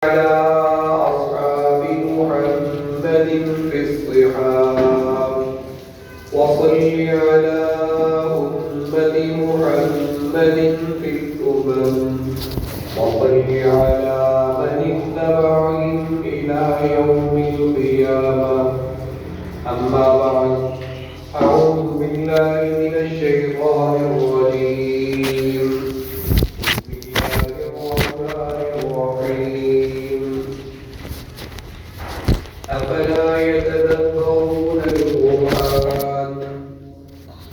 على أصحاب محمد في الصحاب وصل على أمة محمد في الأمم وصل على من اتبعهم إلى يوم القيامة. أما بعد، أعوذ بالله من الشيطان الرجيم. أفلا يتدبرون القرآن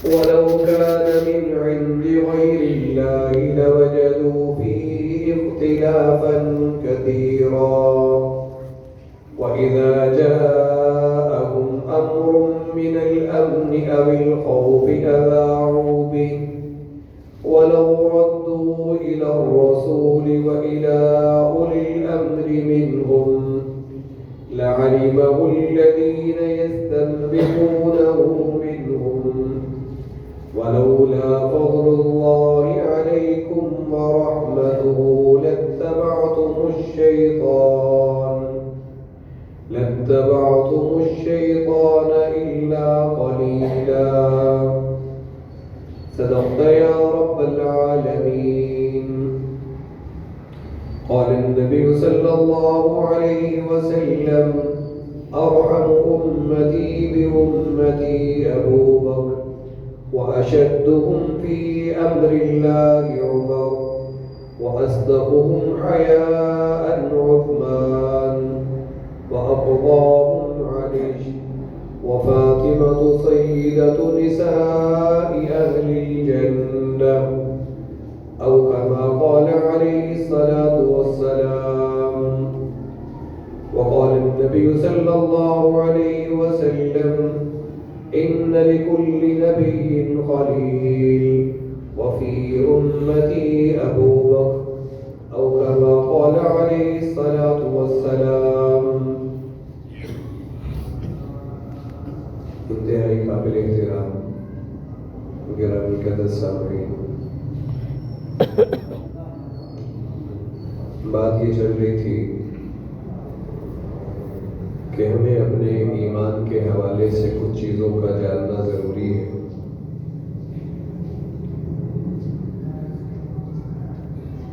ولو كان من عند غير الله لوجدوا فيه اختلافا كثيرا. وإذا جاءهم أمر من الأمن أو الخوف أذاعوا به ولو ردوا إلى الرسول وإلى أولي الأمر منهم لعلمه الذين يستنبطونه منهم ولولا فضل الله عليكم ورحمته لاتبعتم الشيطان إلا قليلا. صدقت يا رب العالمين. قال النبي صلى الله عليه وسلم: أرحم أمتي بأمتي أبو بكر وأشدهم في أمر الله عمر وأصدقهم حياء عثمان وأقضاهم علي وفاطمة سيدة نساء أهل الجنة، أو كما قال عليه الصلاة والسلام. وقال النبي صلى الله عليه وسلم: إن لكل نبي خليل وفي أمتي أبو بكر، أو كما قال عليه الصلاة والسلام. انتہائی قابل احترام گرامی قدر سامعین، بات یہ چل رہی تھی کہ ہمیں اپنے ایمان کے حوالے سے کچھ چیزوں کا جاننا ضروری ہے.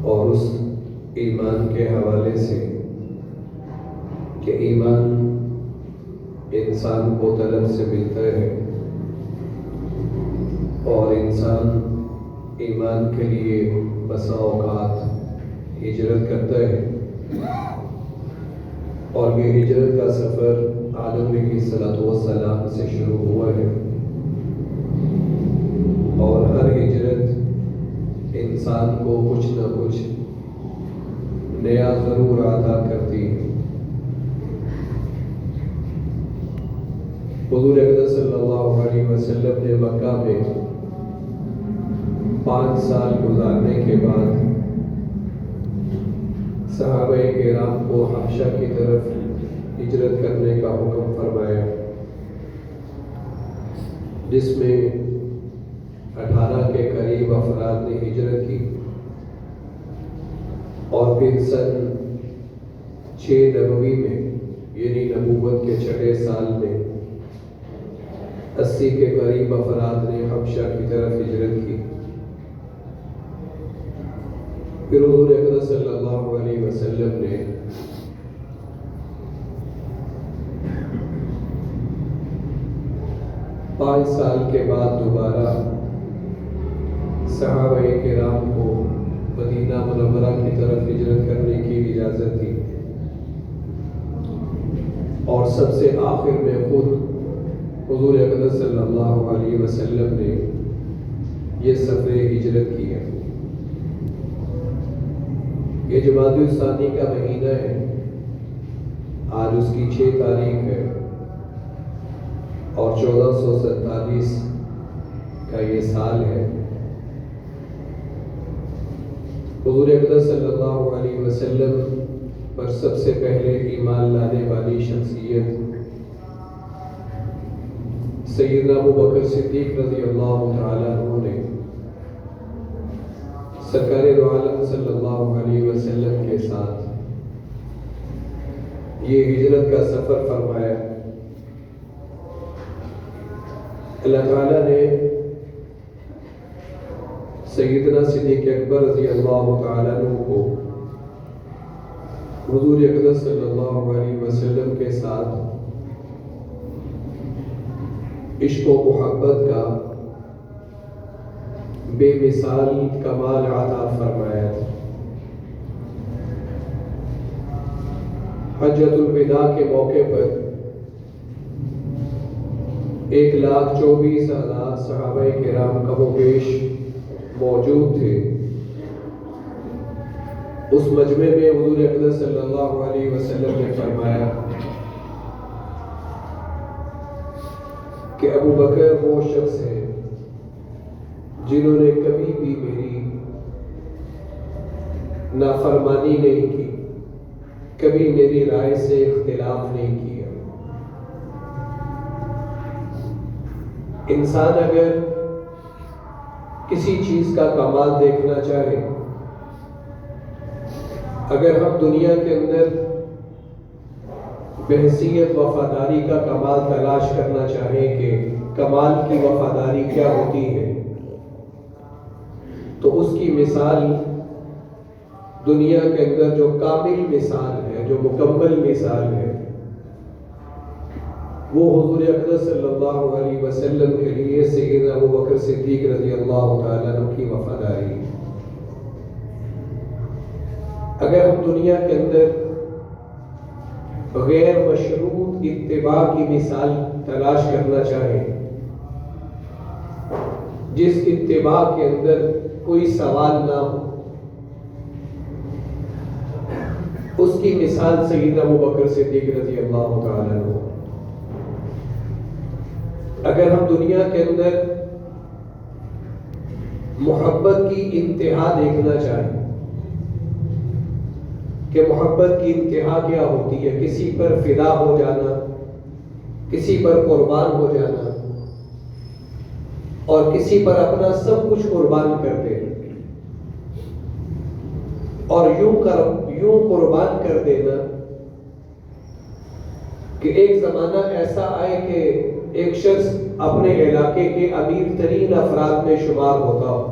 اور اس ایمان کے حوالے سے کہ ایمان انسان کو طلب سے ملتا ہے اور انسان ایمان کے لیے بسا اوقات ہجرت کرتا ہے، اور یہ ہجرت کا سفر آدم علیہ السلام سے شروع ہوا ہے، اور ہر ہجرت انسان کو کچھ نہ کچھ نیا ضرور عطا کرتی ہے. حضور اقدس صلی اللہ علیہ وسلم نے مکہ میں 5 سال گزارنے کے بعد صحابہ کرام کو حبشہ کی طرف ہجرت کرنے کا حکم فرمایا، جس میں 18 کے قریب افراد نے ہجرت کی، اور پھر سن 6 نبوی میں یعنی نبوت کے 6 سال میں 80 کے قریب افراد نے حبشہ کی طرف ہجرت کی. پھر حضور اقدس صلی اللہ علیہ وسلم نے پانچ سال کے بعد دوبارہ صحابہ کرام کو مدینہ منورہ کی طرف ہجرت کرنے کی اجازت دی، اور سب سے آخر میں خود حضور اقدس صلی اللہ علیہ وسلم نے یہ سفر ہجرت کی ہے. یہ جمادی الثانی کا مہینہ ہے، آج اس کی 6 تاریخ ہے، اور 1447 کا یہ سال ہے. حضور اقدس صلی اللہ علیہ وسلم پر سب سے پہلے ایمان لانے والی شخصیت سیدنا ابو بکر صدیق رضی اللہ تعالیٰ عنہ نے سرکار دو عالم صلی اللہ علیہ وسلم کے ساتھ یہ ہجرت کا سفر فرمایا، اللہ تعالیٰ نے سیدنا صدیق اکبر رضی اللہ تعالیٰ عنہ کو حضور اقدس صلی اللہ علیہ وسلم کے ساتھ عشق و محبت کا بے مثال کمال عطا فرمایا تھا۔ حجۃ الوداع کے موقع پر 1,24,000 صحابہ کرام کم و بیش موجود تھے۔ اس مجمع میں حضور اقدس صلی اللہ علیہ وسلم نے فرمایا کہ ابو بکر وہ شخص ہے جنہوں نے کبھی بھی میری نافرمانی نہیں کی، کبھی میری رائے سے اختلاف نہیں کیا۔ انسان اگر کسی چیز کا کمال دیکھنا چاہے، اگر ہم دنیا کے اندر بحیثیت وفاداری کا کمال تلاش کرنا چاہیں کہ کمال کی وفاداری کیا ہوتی ہے، تو اس کی مثال دنیا کے اندر جو کامل مثال ہے، جو مکمل مثال ہے، وہ حضور اقدس صلی اللہ علیہ وسلم کے لیے سیدنا ابو بکر صدیق رضی اللہ تعالیٰ عنہ کی وفاداری ہے۔ اگر ہم دنیا کے اندر غیر مشروط اتباع کی مثال تلاش کرنا چاہیں، جس اتباع کے اندر کوئی سوال نہ ہو، اس کی مثال سیدنا ابو بکر صدیق رضی اللہ تعالیٰ عنہ۔ اگر ہم دنیا کے اندر محبت کی انتہا دیکھنا چاہیں کہ محبت کی انتہا کیا ہوتی ہے، کسی پر فدا ہو جانا، کسی پر قربان ہو جانا، اور کسی پر اپنا سب کچھ قربان کر دینا، اور یوں قربان کر دینا کہ ایک زمانہ ایسا آئے کہ ایک شخص اپنے علاقے کے امیر ترین افراد میں شمار ہوتا ہو،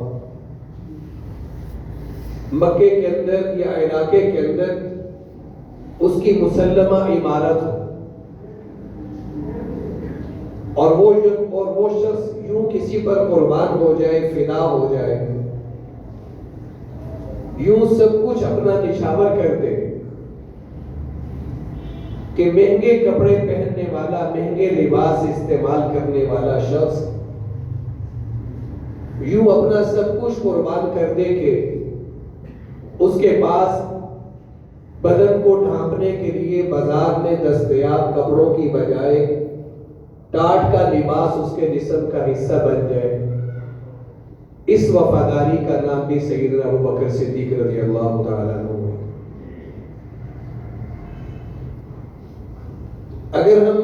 مکے کے اندر یا علاقے کے اندر اس کی مسلمہ عمارت ہو، اور وہ شخص یوں کسی پر قربان ہو جائے، فدا ہو جائے، یوں سب کچھ اپنا نچھاور کر دے کہ مہنگے کپڑے پہننے والا، مہنگے لباس استعمال کرنے والا شخص یوں اپنا سب کچھ قربان کر دے کہ اس کے پاس بدن کو ڈھانپنے کے لیے بازار میں دستیاب کپڑوں کی بجائے ٹاٹ کا لباس اس کے جسم کا حصہ بن جائے۔ اس وفاداری کا نام بھی سیدنا ابو بکر صدیق رضی اللہ تعالیٰ عنہ ہے۔ اگر ہم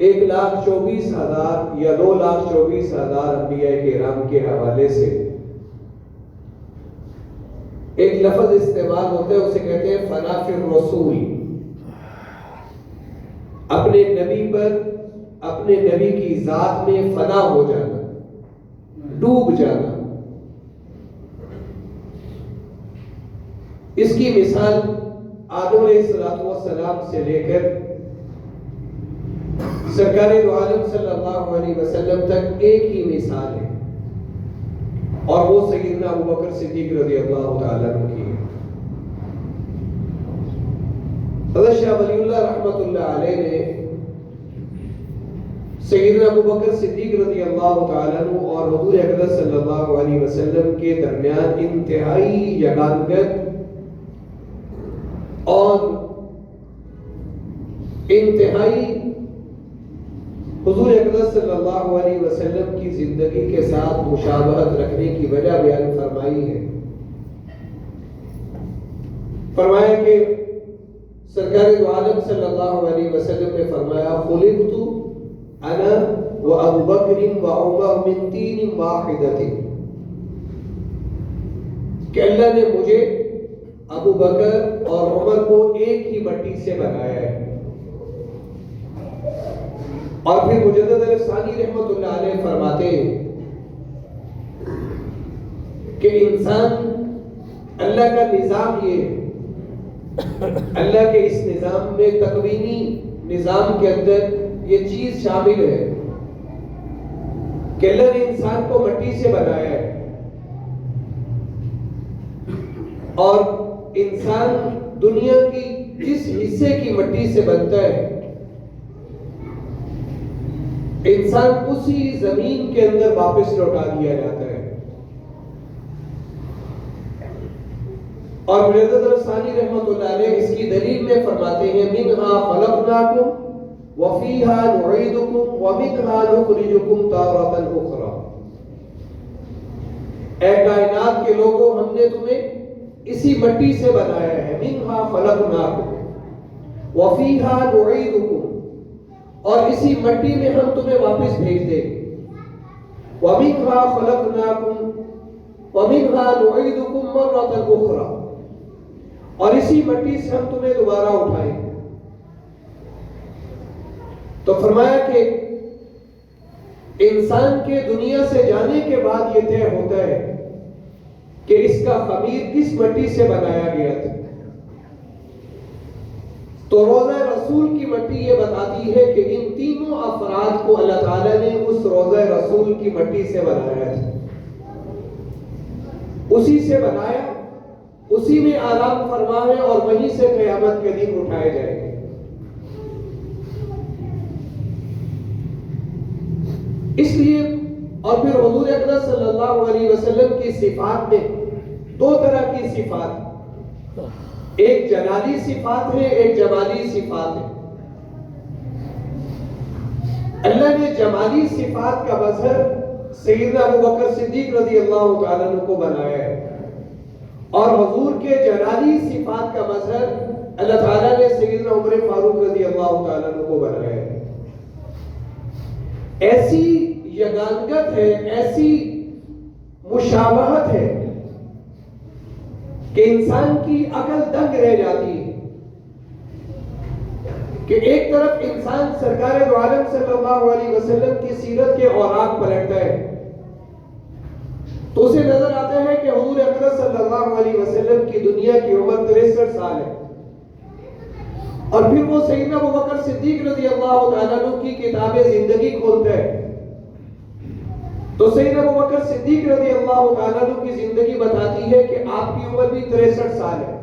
1,24,000 یا 2,24,000 انبیاء کرام کے حوالے سے ایک لفظ استعمال ہوتا ہے، اسے کہتے ہیں فنا فی الرسول، اپنے نبی پر، اپنے نبی کی ذات میں فنا ہو جانا، ڈوب جانا۔ اس کی مثال آدم علیہ السلام سے لے کر سرکار دو عالم صلی اللہ علیہ وسلم تک ایک ہی مثال ہے، اور وہ سیدنا ابو بکر صدیق رضی اللہ تعالیٰ عنہ کی ہے۔ حضرت شاہ ولی اللہ رحمۃ اللہ علیہ نے سیدنا ابو بکر صدیق رضی اللہ تعالیٰ عنہ اور حضور اقدس صلی اللہ علیہ وسلم کے درمیان انتہائی یگانگت اور انتہائی حضور اقدس صلی اللہ علیہ وسلم کی زندگی کے ساتھ مشابہت رکھنے کی وجہ بیان فرمائی ہے۔ فرمایا کہ سرکار دو عالم صلی اللہ علیہ وسلم نے فرمایا خلقت انا و ابو بکر و عمر من تین واحدۃ، کہ اللہ نے مجھے، ابو بکر اور عمر کو ایک ہی مٹی سے بنایا ہے. اور پھر مجدد ثانی رحمت اللہ علیہ فرماتے ہیں کہ انسان اللہ کا نظام یہ ہے، اللہ کے اس نظام میں تکوینی نظام کے اندر یہ چیز شامل ہے کہ اللہ نے انسان کو مٹی سے بنایا ہے، اور انسان دنیا کی جس حصے کی مٹی سے بنتا ہے انسان اسی زمین کے اندر واپس لوٹا دیا جاتا ہے. اور مجدد ثانی رحمت اللہ علیہ اس کی دلیل میں فرماتے ہیں منہا خلقناکم وفیہا نعیدکم ومنہا نخرجکم تارۃ اخری. اے کائنات کے لوگوں، ہم نے تمہیں اسی مٹی سے بنایا ہے. منہا خلقناکم وفیہا نعیدکم، اور اسی مٹی میں ہم تمہیں واپس بھیج دیں گے. ومنہا خلقناکم ومنہا نعیدکم مرۃ اخری، اور اسی مٹی سے ہم تمہیں دوبارہ اٹھائیں گے. تو فرمایا کہ انسان کے دنیا سے جانے کے بعد یہ طے ہوتا ہے کہ اس کا خمیر کس مٹی سے بنایا گیا تھا. تو روضہ رسول کی مٹی یہ بتاتی ہے کہ ان تینوں افراد کو اللہ تعالیٰ نے اس روضہ رسول کی مٹی سے بنایا تھا. اسی سے بنایا، اسی میں آرام فرما ہے، اور وہیں سے قیامت کے دن اٹھائے جائیں گے. اس لیے اور پھر حضور اکرم صلی اللہ علیہ وسلم کی صفات میں دو طرح کی صفات، ایک جلالی صفات ہے، ایک جمالی صفات ہے. اللہ نے جمالی صفات کا مظہر سیدنا ابوبکر صدیق رضی اللہ تعالیٰ عنہ کو بنایا ہے، اور حضور کے جلالی صفات کا مظہر اللہ تعالیٰ نے سیدنا عمر فاروق رضی اللہ تعالیٰ عنہ کو بنایا ہے. ایسی یگانگت ہے، ایسی مشابہت ہے کہ انسان کی عقل دنگ رہ جاتی ہے کہ ایک طرف انسان سرکار دو عالم صلی اللہ علیہ وسلم کی سیرت کے اوراق پلٹتا ہے تو اسے نظر آتا ہے کہ حضور اکرم صلی اللہ علیہ وسلم کی دنیا کی عمر 63 سال ہے. اور پھر وہ سیدنا ابوبکر صدیق رضی اللہ تعالیٰ عنہ کی کتاب زندگی کھولتا ہے تو سیدنا ابوبکر صدیق رضی اللہ تعالیٰ عنہ کی زندگی بتاتی ہے کہ آپ کی عمر بھی 63 سال ہے.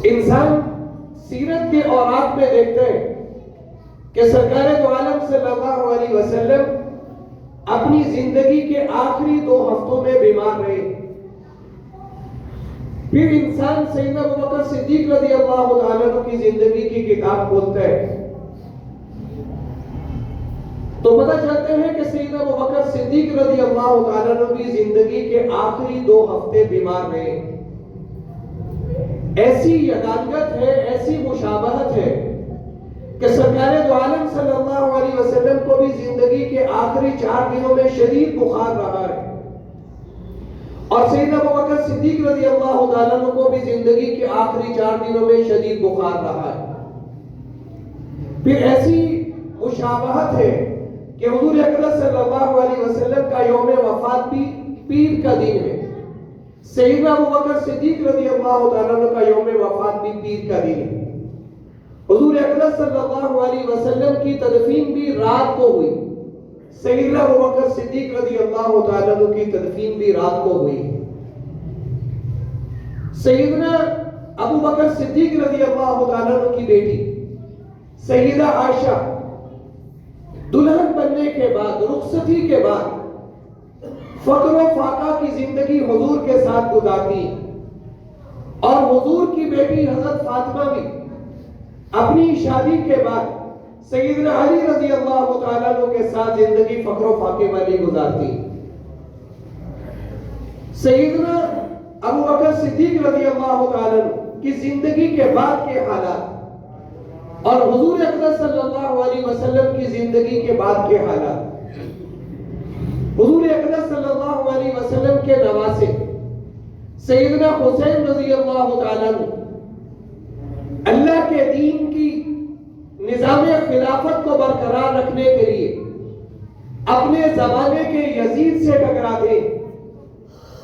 انسان سیرت کے اوراق میں دیکھتے ہیں کہ سرکار دو عالم صلی اللہ علیہ وسلم اپنی زندگی کے آخری 2 ہفتوں میں بیمار رہے. پھر انسان سیدنا ابوبکر صدیق رضی اللہ تعالیٰ عنہ کی زندگی کی کتاب کھولتا ہے تو پتہ چلتا ہے کہ سیدنا ابوبکر صدیق رضی اللہ تعالیٰ عنہ کی زندگی کے آخری 2 ہفتے بیمار رہے. ایسی یگانگت ہے، ایسی مشابہت ہے کہ سرکار دو عالم صلی اللہ علیہ وسلم کو بھی زندگی کے آخری 4 دنوں میں شدید بخار رہا ہے، اور سیدنا ابوبکر صدیق رضی اللہ تعالیٰ عنہ کو بھی زندگی کے آخری 4 دنوں میں شدید بخار رہا ہے. پھر ایسی مشابہت ہے کہ حضور اکرم صلی اللہ علیہ وسلم کا یوم وفات بھی پیر کا دن ہے. سیدنا ابوبکر صدیق رضی اللہ تعالیٰ عنہ کا یوم وفات بھی پیر کا دن ہے. حضور اکرم صلی اللہ علیہ وسلم کی تدفین بھی رات کو ہوئی. سیدنا ابوبکر صدیق رضی اللہ تعالیٰ عنہ کی تدفین بھی رات کو ہوئی. سیدنا ابوبکر صدیق رضی اللہ تعالیٰ عنہ کی بیٹی سیدہ عائشہ دلہن بننے کے بعد، رخصتی کے بعد فقر و فاقہ کی زندگی حضور کے ساتھ گزارتی، اور حضور کی بیٹی حضرت فاطمہ بھی اپنی شادی کے بعد سیدنا علی رضی اللہ تعالیٰ عنہ کے ساتھ زندگی فقر و فاقے والی گزارتی. سیدنا ابوبکر صدیق رضی اللہ تعالیٰ عنہ کی زندگی کے بعد کے حالات اور حضور اکرم صلی اللہ علیہ وسلم کی زندگی کے بعد کے حالات. حضور اکرم صلی اللہ علیہ وسلم کے نواسے سیدنا حسین رضی اللہ تعالیٰ عنہ اللہ کے دین کی نظام خلافت کو برقرار رکھنے کے لیے اپنے زمانے کے یزید سے ٹکراتے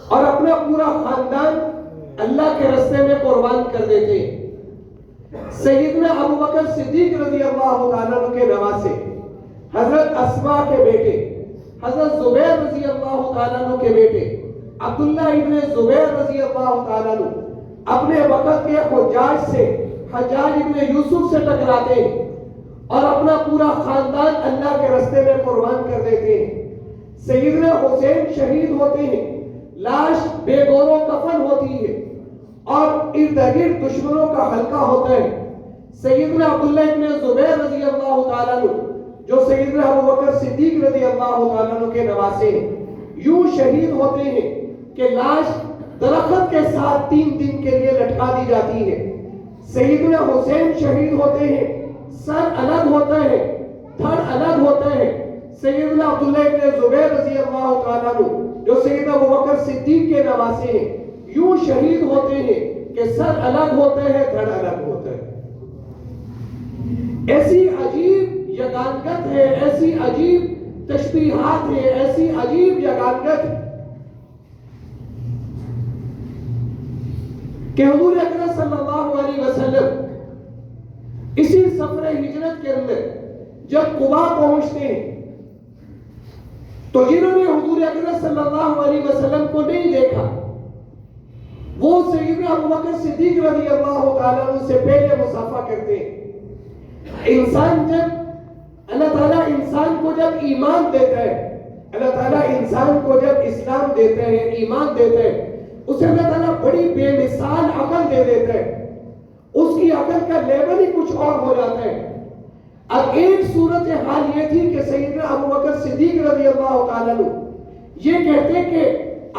اور اپنا پورا خاندان اللہ کے راستے میں قربان کر دیتے. سیدنا ابوبکر صدیق رضی اللہ تعالیٰ عنہ کے نواسے حضرت اسماء کے بیٹے حضرت زبیر رضی اللہ تعالیٰ عنہ کے بیٹے عبداللہ ابن زبیر رضی اللہ تعالیٰ عنہ اپنے وقت کے حجاج سے حجاج ابن یوسف سے ٹکراتے ہیں اور اپنا پورا خاندان اللہ کے راستے میں قربان کر دیتے ہیں. سیدنا حسین شہید ہوتے ہیں, لاش بے گور و کفن ہوتی ہے اور ارد گرد دشمنوں کا حلقہ ہوتا ہے. سیدنا عبداللہ ابن زبیر رضی اللہ تعالیٰ عنہ جو سیدنا ابوبکر صدیق رضی اللہ تعالیٰ عنہ کے نواسے ہیں یوں شہید ہوتے ہیں کہ لاش درخت کے ساتھ 3 دن کے لیے لٹکا دی جاتی ہے. سیدنا حسین شہید ہوتے ہیں, سر الگ ہوتا ہے, دھڑ الگ ہوتا ہے. سیدنا عبداللہ ابن زبیر رضی اللہ تعالیٰ عنہ جو سیدنا ابوبکر صدیق کے نواسے ہیں یوں شہید ہوتے ہیں کہ سر الگ ہوتا ہے, دھڑ الگ ہوتا ہے. ایسی عجیب یگانگت ہے, ایسی عجیب تشبیہات ہے, ایسی عجیب یگانگت کہ حضور اکرم صلی اللہ علیہ وسلم اسی سفر ہجرت کے اندر جب قبا پہنچتے ہیں تو جنہوں نے حضور اکرم صلی اللہ علیہ وسلم کو نہیں دیکھا وہ سیدنا ابوبکر صدیق رضی اللہ تعالیٰ عنہ سے پہلے مصافحہ کرتے ہیں. انسان جب اللہ تعالیٰ انسان کو جب ایمان دیتا ہے, اللہ تعالیٰ انسان کو جب اسلام دیتا ہے, ایمان دیتا ہے, اسے اللہ تعالیٰ بڑی بے مثال عقل دے دیتا ہے. اس کی عقل کا لیول ہی کچھ اور ہو جاتا ہے. اب ایک صورت حال یہ تھی کہ سیدنا ابوبکر صدیق رضی اللہ تعالیٰ عنہ یہ کہتے کہ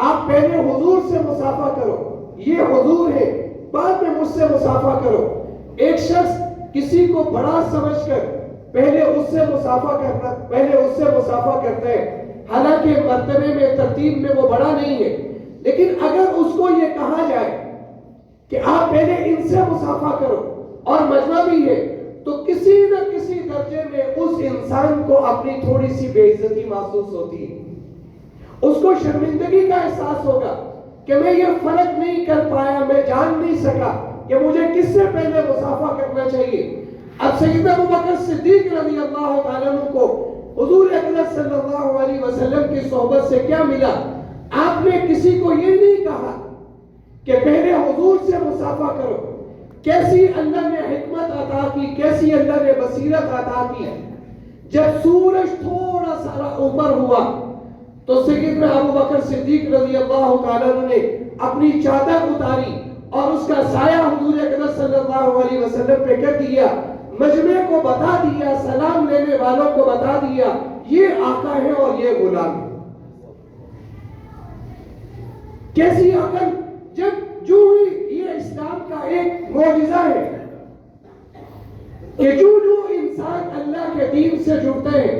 آپ پہلے حضور سے مصافحہ کرو, یہ حضور ہے, بعد میں مجھ سے مصافحہ کرو. ایک شخص کسی کو بڑا سمجھ کر پہلے اس سے مصافحہ کرتا ہے, حالانکہ مرتبے میں ترتیب میں وہ بڑا نہیں ہے. لیکن اگر اس کو یہ کہا جائے کہ آپ پہلے ان سے مصافحہ کرو اور مجمع بھی ہے تو کسی نہ کسی درجے میں اس انسان کو اپنی تھوڑی سی بے عزتی محسوس ہوتی ہے. اس کو شرمندگی کا احساس ہوگا کہ میں یہ فرق نہیں کر پایا, میں جان نہیں سکا کہ مجھے کس سے پہلے مصافحہ کرنا چاہیے. اب سیدنا ابوبکر صدیق رضی اللہ تعالیٰ عنہ کو حضور اکرم صلی اللہ علیہ وسلم کی صحبت سے کیا ملا؟ آپ نے کسی کو یہ نہیں کہا کہ پہلے حضور سے مصافحہ کرو. کیسی اللہ نے حکمت عطا کی, کیسی اللہ نے بصیرت عطا کی. جب سورج تھوڑا سا اوپر ہوا تو سیدنا ابوبکر صدیق رضی اللہ تعالیٰ عنہ نے اپنی چادر اتاری اور اس کا سایہ حضور اکرم صلی اللہ علیہ وسلم پہ کر دیا, مجمع کو بتا دیا, سلام لینے والوں کو بتا دیا یہ آقا ہے اور یہ غلام ہے. کیسی عقل! جب جو یہ اسلام کا ایک معجزہ ہے کہ جو انسان اللہ کے دین سے جڑتا ہے,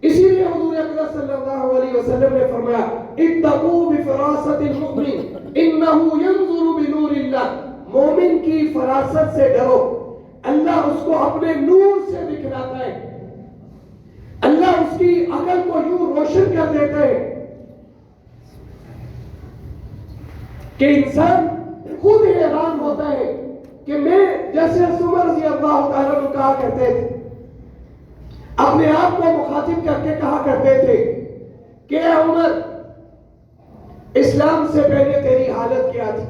اسی لیے حضور اکرم صلی اللہ علیہ وسلم نے فرمایا اتقوا بفراست المؤمن انه ينظر بنور اللہ. مومن کی فراست سے ڈرو, اللہ اس کو اپنے نور سے دکھلاتا ہے, اللہ اس کی عقل کو یوں روشن کر دیتا ہے کہ انسان خود حیران ہوتا ہے کہ میں جیسے عمر رضی اللہ تعالیٰ عنہ کہا کرتے تھے, اپنے آپ کو مخاطب کر کے کہا کرتے تھے کہ اے عمر اسلام سے پہلے تیری حالت کیا تھی,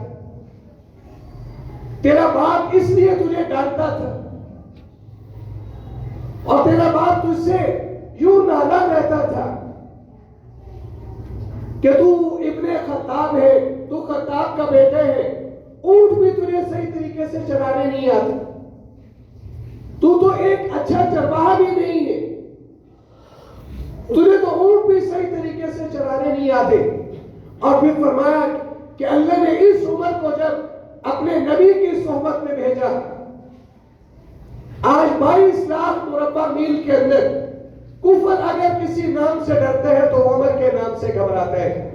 تیرا باپ اس لیے تجھے ڈانٹتا تھا اور تیرا باپ تجھ سے یوں نالا رہتا تھا کہ تو ابن خطاب ہے, تو خطاب کا بیٹا ہے, اونٹ بھی تجھے صحیح طریقے سے چرانے نہیں آتا, تو ایک اچھا چرواہا بھی نہیں ہے, تجھے تو اونٹ بھی صحیح طریقے سے چرانے نہیں آتے. اور پھر فرمایا کہ اللہ نے اس عمر کو جب اپنے نبی کی صحبت میں بھیجا, آج 22 لاکھ مربع میل کے اندر کفر اگر کسی نام سے ڈرتا ہے تو عمر کے نام سے گھبراتا ہے.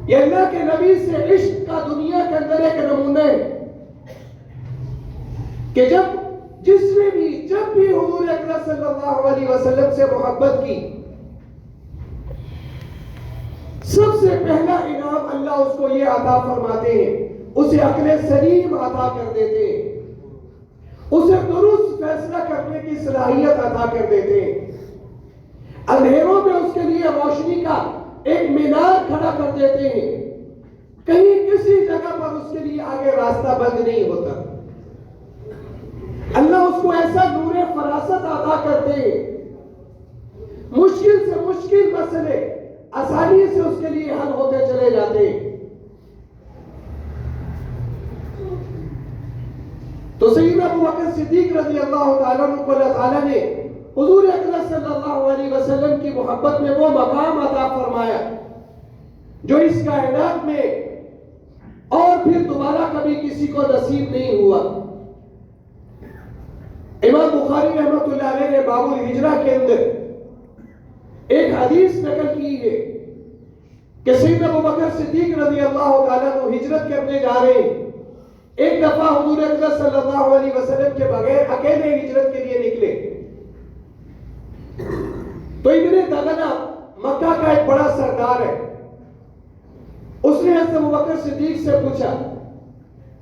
یہ اللہ کے نبی سے عشق کا دنیا کے اندر ایک نمونہ ہے کہ جب بھی حضور اکرم صلی اللہ علیہ وسلم سے محبت کی، سب سے پہلا انعام اللہ اس کو یہ عطا فرماتے ہیں، اسے عقل سلیم عطا کر دیتے ہیں، اسے درست فیصلہ کرنے کی صلاحیت عطا کر دیتے ہیں، اندھیروں میں اس کے لیے روشنی کا ایک مینار کھڑا کر دیتے ہیں، کہیں کسی جگہ پر اس کے لیے آگے راستہ بند نہیں ہوتا، اللہ اس کو ایسا نور فراست عطا کرتے ہیں، مشکل سے مشکل مسئلے آسانی سے اس کے لیے حل ہوتے چلے جاتے ہیں۔ تو سیدنا ابو بکر صدیق رضی اللہ تعالیٰ عنہ کو اللہ تعالیٰ نے حضور اکرم صلی اللہ علیہ وسلم کی محبت میں وہ مقام عطا فرمایا جو اس کائنات میں اور پھر دوبارہ کبھی کسی کو نصیب نہیں ہوا۔ امام بخاری رحمۃ اللہ علیہ نے باب الہجرہ کے اندر ایک حدیث نقل کی ہے کہ سیدنا ابو بکر صدیق رضی اللہ تعالیٰ عنہ ہجرت کرنے جا رہے ہیں، ایک دفعہ حضور اکرم صلی اللہ علیہ وسلم کے بغیر اکیلے ہجرت کے لیے نکلے، تو ابن دغنہ مکہ کا ایک بڑا سردار ہے، اس نے حضرت ابو بکر صدیق سے پوچھا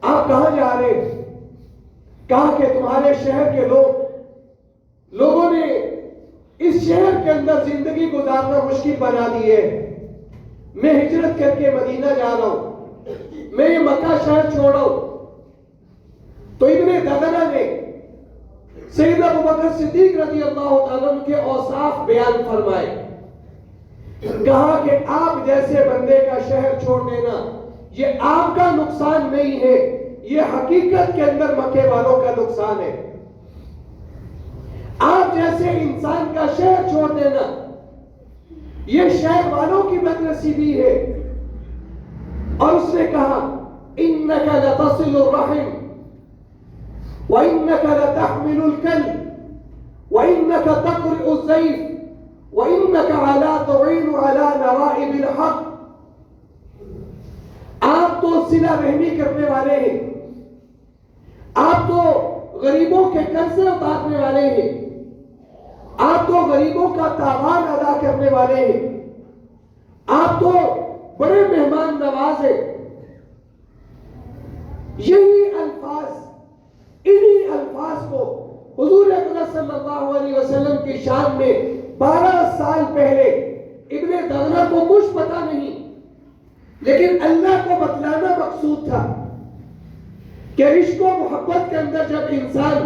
آپ کہاں جا رہے ہیں؟ کہا کہ تمہارے شہر کے لوگوں نے اس شہر کے اندر زندگی گزارنا مشکل بنا دی ہے، میں ہجرت کر کے مدینہ جا رہا ہوں، میں یہ مکہ شہر چھوڑ رہا ہوں۔ تو ابن دغنہ نے سیدنا ابو بکر صدیق رضی اللہ تعالیٰ عنہ کے اوصاف بیان فرمائے، کہا کہ آپ جیسے بندے کا شہر چھوڑ دینا یہ آپ کا نقصان نہیں ہے، یہ حقیقت کے اندر مکے والوں کا نقصان ہے۔ آپ جیسے انسان کا شہر چھوڑ دینا یہ شہر والوں کی بدنصیبی ہے۔ اور اس نے کہا انک لتصل الرحم وانک لتحمل الكلب وانک تقرئ الضيف وانک لا تعين على نوائب الحق، آپ تو صلہ رحمی کرنے والے ہیں، آپ تو غریبوں کے قرضے اتارنے والے ہیں، آپ تو غریبوں کا تاوان ادا کرنے والے ہیں، آپ تو بڑے مہمان نواز ہیں۔ یہی الفاظ، انہی الفاظ کو حضور اکرم صلی اللہ علیہ وسلم کی شان میں 12 سال پہلے ابن دغنہ کو کچھ پتا نہیں، لیکن اللہ کو بتلانا مقصود تھا کہ عشق و محبت کے اندر جب انسان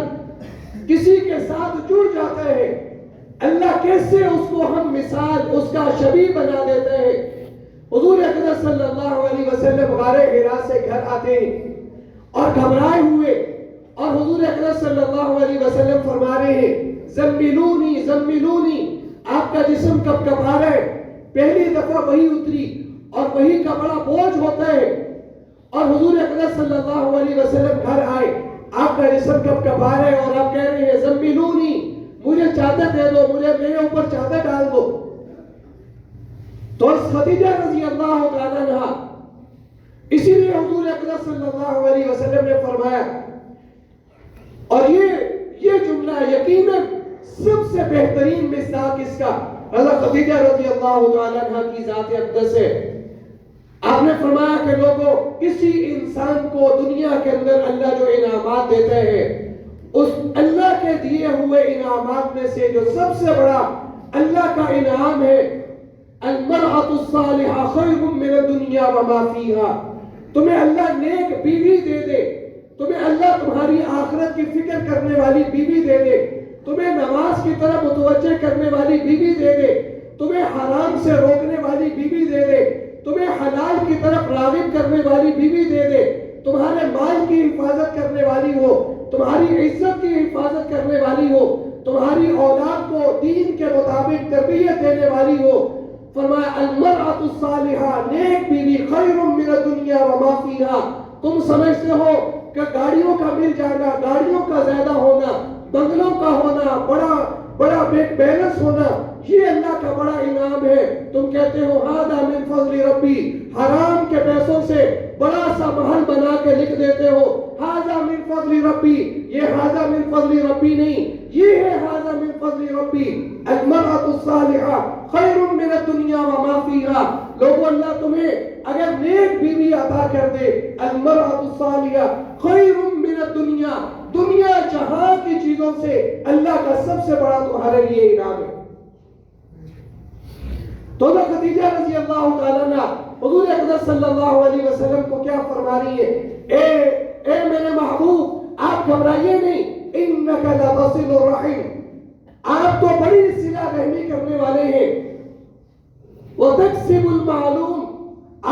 کسی کے ساتھ جڑ جاتا ہے اللہ کیسے اس کو ہم مثال اس کا شبیہ بنا دیتے ہیں۔ حضور اکرم صلی اللہ علیہ وسلم غار حرا سے گھر آتے ہیں اور گھبرائے ہوئے، اور حضور اکرم صلی اللہ علیہ وسلم فرما رہے ہیں زملونی زملونی، آپ کا جسم کب کبا رہا ہے، پہلی دفعہ وہی اتری اور وہی کا بڑا بوجھ ہوتا ہے، اور حضور اکرم صلی اللہ علیہ وسلم گھر آئے، آپ کا جسم کب کبا رہا ہے اور آپ کہہ رہے ہیں زملونی، مجھے چادر دے دو، مجھے میرے اوپر چادر ڈال دو۔ تو خدیجہ رضی اللہ تعالیٰ عنہ، اسی لیے حضور اکرم صلی اللہ علیہ وسلم نے فرمایا، اور یہ جملہ یقیناً سب سے بہترین مصداق اس کا حضرت خدیجہ رضی اللہ تعالیٰ عنہ کی ذات اقدس ہے۔ آپ نے فرمایا کہ لوگوں، کسی انسان کو دنیا کے اندر اللہ جو انعامات دیتے ہیں، اس اللہ کے دیے ہوئے انعامات میں سے جو سب سے بڑا اللہ کا انعام ہے المرأة الصالحة خیر من الدنیا وما فیها، تمہیں اللہ نیک بیوی دے دے، تمہیں اللہ تمہاری آخرت کی فکر کرنے والی بیوی دے دے، تمہیں نماز کی طرف متوجہ کرنے والی بیوی دے دے، تمہیں حرام سے روکنے والی بیوی دے دے، تمہیں حلال کی طرف راغب کرنے والی بیوی دے دے، تمہارے مال کی حفاظت کرنے والی ہو، تمہاری عزت کی حفاظت کرنے والی ہو، تمہاری اولاد کو دین کے مطابق تربیت دینے والی ہو۔ فرمایا المرأة الصالحة، نیک بیوی خیر من الدنیا وما فیها۔ تم سمجھتے ہو کہ گاڑیوں کا مل جانا، گاڑیوں کا زیادہ ہونا، بنگلوں کا ہونا، بڑا بینک بیلنس ہونا یہ اللہ کا بڑا انعام ہے. تم کہتے ہو ھذا من فضل ربی، حرام کے پیسوں سے بڑا سا محل بنا کے لکھ دیتے ہو ھذا من فضل ربی. یہ ھذا من فضل ربی نہیں، یہ ہے ھذا من فضل ربی. المرأة الصالحة خیر من الدنیا وما فیہا. لوگو اللہ تمہیں اگر نیک بیوی عطا کر دے، المرأة الصالحة خیر من الدنیا، دنیا جہاں کی چیزوں سے اللہ کا سب سے بڑا تمہارے لیے انعام ہے. تو خدیجہ رضی اللہ تعالیٰ عنہ حضور اقدس صلی اللہ علیہ وسلم کو کیا فرما رہی ہے؟ اے میرے محبوب، آپ گھبرائیے نہیں. انک لتصل الرحم، آپ تو بڑی صلہ رحمی کرنے والے ہیں. وتکسب المعلوم،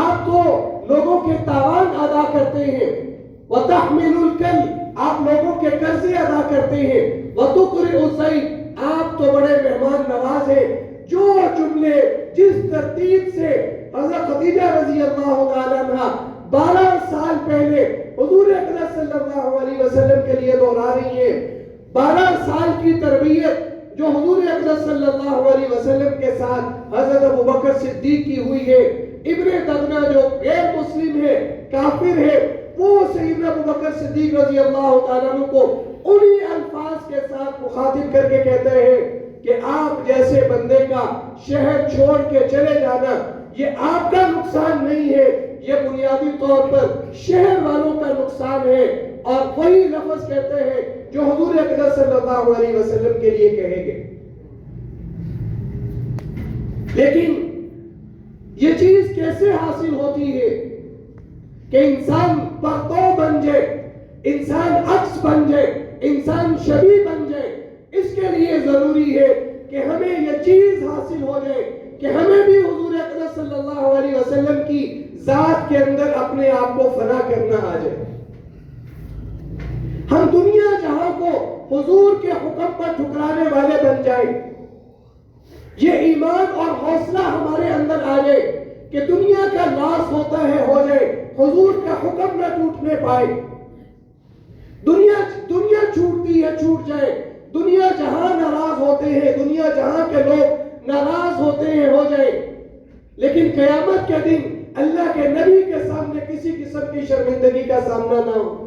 آپ تو لوگوں کے تاوان ادا کرتے ہیں. وتحمل الکل، آپ لوگوں کے قرضے ادا کرتے ہیں. وتقرئ الضیف، آپ تو بڑے مہمان نواز ہیں. جو جملے جس ترتیب سے حضرت خدیجہ رضی اللہ تعالیٰ عنہ 12 سال پہلے حضور اقدس صلی اللہ علیہ وسلم کے لیے دہرا رہی ہیں، 12 سال کی تربیت جو حضور اقدس صلی اللہ علیہ وسلم کے ساتھ حضرت ابوبکر صدیق کی ہوئی ہے. ابن دغنہ جو غیر مسلم ہے، کافر ہے، وہ سیدنا ابوبکر صدیق رضی اللہ تعالیٰ عنہ کو انہی الفاظ کے ساتھ مخاطب کر کے کہتے ہیں کہ آپ جیسے بندے کا شہر چھوڑ کے چلے جانا یہ آپ کا نقصان نہیں ہے، یہ بنیادی طور پر شہر والوں کا نقصان ہے. اور وہی لفظ کہتے ہیں جو حضور اقدس صلی اللہ علیہ وسلم کے لیے کہیں گے. لیکن یہ چیز کیسے حاصل ہوتی ہے کہ انسان پرتو بن جائے، انسان عکس بن جائے، انسان شبیہ بن جائے؟ اس کے لیے ضروری ہے کہ ہمیں یہ چیز حاصل ہو جائے کہ ہمیں بھی حضور اقدس صلی اللہ علیہ وسلم کی ذات کے اندر اپنے آپ کو فنا کرنا آ جائے. ہم دنیا جہاں کو حضور کے حکم پر ٹھکرانے والے بن جائیں. یہ ایمان اور حوصلہ ہمارے اندر آ جائے کہ دنیا کا لاس ہوتا ہے ہو جائے، حضور کا حکم نہ ٹوٹنے پائے. دنیا چھوٹتی ہے چھوٹ جائے، دنیا جہاں ناراض ہوتے ہیں، دنیا جہاں کے لوگ ناراض ہوتے ہیں ہو جائے. لیکن قیامت کے دن اللہ کے نبی کے سامنے کسی قسم کی شرمندگی کا سامنا نہ ہو.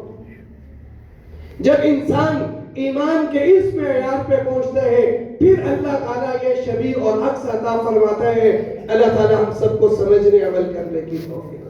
جب انسان ایمان کے اس معیار پہ پہنچتا ہے پھر اللہ تعالیٰ یہ شبیہ اور عکس عطا فرماتا ہے. اللہ تعالیٰ ہم سب کو سمجھنے عمل کرنے کی توفیق.